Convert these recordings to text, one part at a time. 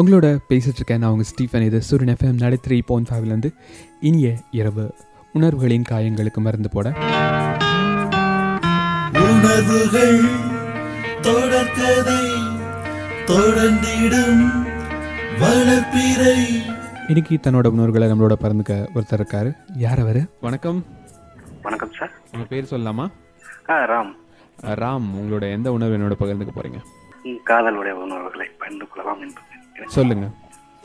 உங்களோட பேசிகிட்டு இருக்கேன். நான் உங்கள் ஸ்டீஃபன். இது சூரியன் எஃப்எம் 93.5 இனிய இரவு உணர்வுகளின் காயங்களுக்கு மருந்து போட உணர்வுகள் தொடர்கதை தொடர்ந்திடும் வளர்ப்பிறை. இன்னைக்கு தன்னோட உணர்வுகளை நம்மளோட பறந்துக்க ஒருத்தர் இருக்காரு. யார் அவர்? வணக்கம். வணக்கம் சார். உங்கள் பேர் சொல்லலாமா? ராம். ராம், உங்களோட எந்த உணர்வு என்னோட பகிர்ந்துக்க போகிறீங்க? காதலுடைய உணர்வுகளை பகிர்ந்து கொள்ளலாம் என்று சொல்லுங்க.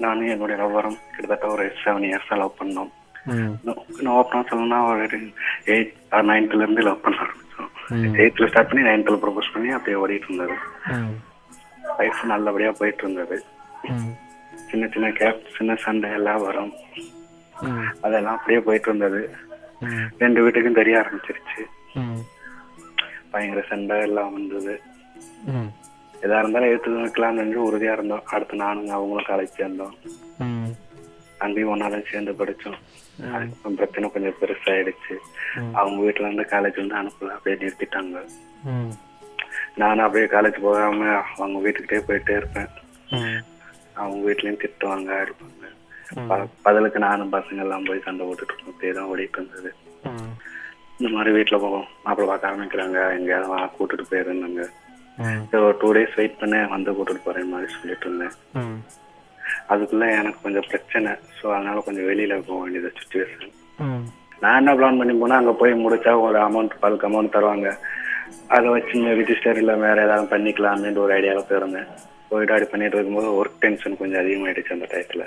நான் என்னுடைய லவ்வரும் கிட்டத்தட்ட ஒரு 7 years லவ் பண்ணோம். நான் ஓப்பனாக சொல்லணும்னா ஒரு 8 or 9th இருந்து லவ் பண்ண ஆரம்பிச்சோம். 8th ஸ்டார்ட் பண்ணி 9th ப்ரொபோஸ் பண்ணி அப்படியே ஓடிட்டு இருந்தது. லைஃப் நல்லபடியாக போயிட்டு இருந்தது. சின்ன சின்ன கேப், சின்ன சண்டை எல்லாம் வரும், அதெல்லாம் அப்படியே போயிட்டு இருந்தது. 2 வீட்டுக்கும் தெரிய ஆரம்பிச்சிருச்சு. பயங்கர சண்டை எல்லாம் வந்தது. எதா இருந்தாலும் எடுத்து வைக்கலாம்னு நினைச்சு உறுதியா இருந்தோம். அடுத்து நானும் அவங்களும் காலேஜ் சேர்ந்தோம். அங்கேயும் ஒன்னாதான் சேர்ந்து படிச்சோம். அதுக்கப்புறம் பிரச்சனை கொஞ்சம் பெருசாயிடுச்சு. அவங்க வீட்டுல இருந்து காலேஜ் வந்து அனுப்பல, அப்படியே நிறுத்திட்டாங்க. நானும் அப்படியே காலேஜ் போகாம அவங்க வீட்டுக்கிட்டே போயிட்டே இருப்பேன். அவங்க வீட்லயும் திட்டுவாங்க, அடிப்பாங்க. பதிலுக்கு நானும் பசங்க எல்லாம் போய் சண்டை போட்டுட்டு இருக்கோம். அப்படியேதான் ஓடிட்டு இருந்தது. இந்த மாதிரி வீட்டுல போவோம், மாப்பிள்ளை பார்க்க ஆரம்பிக்கிறாங்க, எங்கேயாவது கூட்டிட்டு போயிருந்தாங்க. ஒரு 2 days வெயிட் பண்ண வந்து கூட்டிட்டு போறேன் மாதிரி சொல்லிட்டு இருந்தேன். அதுக்குள்ள எனக்கு கொஞ்சம் பிரச்சனை. ஸோ அதனால கொஞ்சம் வெளியில போக வேண்டியது சுச்சுவேஷன். நான் என்ன பிளான் பண்ணி போனா, அங்க போய் முடிச்சா ஒரு பல்க் அமௌண்ட் தருவாங்க, அதை வச்சு ரிஜிஸ்டர் இல்லை வேற ஏதாவது பண்ணிக்கலாம் அப்படின்ற ஒரு ஐடியாவில் போயிருந்தேன். போயிட்டு அப்படி பண்ணிட்டு இருக்கும்போது ஒர்க் டென்ஷன் கொஞ்சம் அதிகமாயிடுச்சு. அந்த டயத்துல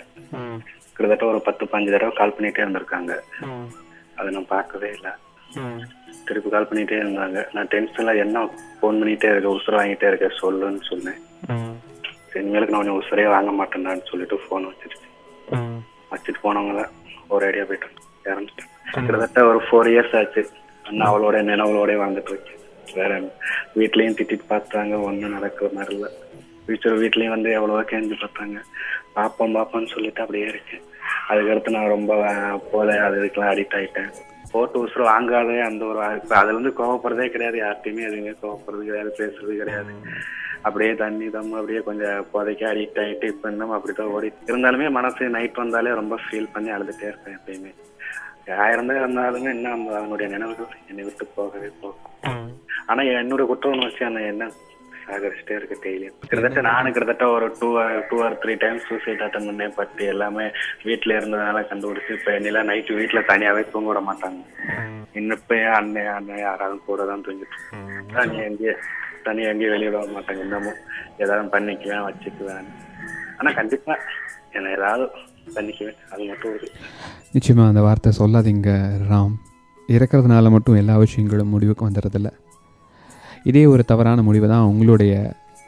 கிட்டத்தட்ட ஒரு 10-15 தடவை கால் பண்ணிட்டே இருந்திருக்காங்க. அதை நான் பார்க்கவே இல்லை. திருப்பி கால் பண்ணிட்டே இருந்தாங்க. நான் டென்ஷன்ல என்ன போன் பண்ணிட்டே இருக்கேன், உசுரை வாங்கிட்டே இருக்கேன், சொல்லுன்னு சொன்னேன். இனிமேலுக்கு நான் உசுரையே வாங்க மாட்டேன்டான்னு சொல்லிட்டு போன் வச்சுட்டு போனவங்கள ஒரு ஐடியா போயிட்டு இறந்துட்டேன். கிட்டத்தட்ட ஒரு 4 years ஆச்சு. அண்ணா அவளோட நினைவுகளோட வாழ்ந்துட்டு இருக்கேன். வேற வீட்லயும் திட்டிட்டு பார்த்தாங்க, ஒன்றும் நடக்கிற மாதிரி இல்லை. ஃபியூச்சர் வீட்லயும் வந்து எவ்வளவோ கேஞ்சு பார்த்தாங்க. பார்ப்போம்னு சொல்லிட்டு அப்படியே இருக்கேன். அதுக்கடுத்து நான் ரொம்ப போல அதுக்கெல்லாம் அடிக்ட் ஆயிட்டேன். போட்டு உசுறு வாங்காதே அந்த ஒரு அதுல இருந்து கோவப்படுறதே கிடையாது. யார்ட்டையுமே எதுவுமே கோவப்படுறது கிடையாது, பேசுறது கிடையாது. அப்படியே தண்ணி தம்ம அப்படியே கொஞ்சம் போதைக்கு அடிக்ட் ஆகிட்டு இப்போ இன்னும் அப்படித்தான் ஓடி இருந்தாலுமே மனசு நைட் வந்தாலே ரொம்ப ஃபீல் பண்ணி அழுதுட்டே இருப்பேன். எப்பயுமே 1000 தான் இருந்தாலுமே இன்னும் அவனுடைய நினைவுகள் என்னை விட்டு போகவே போகும். ஆனா என்னோட குற்ற உணர்ச்சி அந்த என்ன சாகரிச்சுட்டே இருக்கு டெய்லியும். கிட்டத்தட்ட ஒரு 2 or 3 times சூசைட் அட்டன் பண்ணேன். பட்டு எல்லாமே வீட்டுல இருந்ததுனால கண்டுபிடிச்சு இப்ப என்னெல்லாம் நைட்டு வீட்டுல தனியாவே தூங்க விட மாட்டாங்க. இன்னும் இப்ப அண்ணன் யாராவது கூட தான் தூங்கிட்டு தனியா எங்கேயும் வெளியிட மாட்டாங்க. இன்னமும் ஏதாவது பண்ணிக்குவேன், வச்சுக்குவேன். ஆனா கண்டிப்பா என்ன ஏதாவது பண்ணிக்குவேன், அது மட்டும் ஒரு நிச்சயமா அந்த வார்த்தை சொல்லாதீங்க ராம். இறக்கிறதுனால மட்டும் எல்லா விஷயங்களும் முடிவுக்கு வந்துடுறதில்ல. இதே ஒரு தவறான முடிவை தான் உங்களுடைய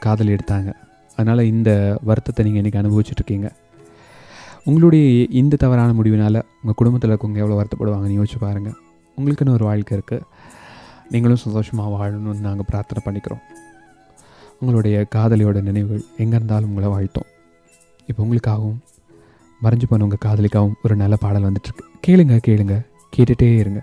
காதல் எடுத்தாங்க. அதனால் இந்த வருத்தத்தை நீங்கள் இன்றைக்கி அனுபவிச்சுட்ருக்கீங்க. உங்களுடைய இந்த தவறான முடிவினால் உங்கள் குடும்பத்தில் இருக்கவங்க எவ்வளோ வருத்தப்படுவாங்கன்னு யோசிச்சு பாருங்கள். உங்களுக்குன்னு ஒரு வாழ்க்கை இருக்குது. நீங்களும் சந்தோஷமாக வாழணும்னு நாங்கள் பிரார்த்தனை பண்ணிக்கிறோம். உங்களுடைய காதலியோட நினைவுகள் எங்கே இருந்தாலும் உங்களை வாழ்த்தோம். இப்போ உங்களுக்காகவும் மறைஞ்சு போன உங்கள் காதலிக்காகவும் ஒரு நல்ல பாடல் வந்துட்டுருக்கு. கேளுங்க கேட்டுகிட்டே இருங்க.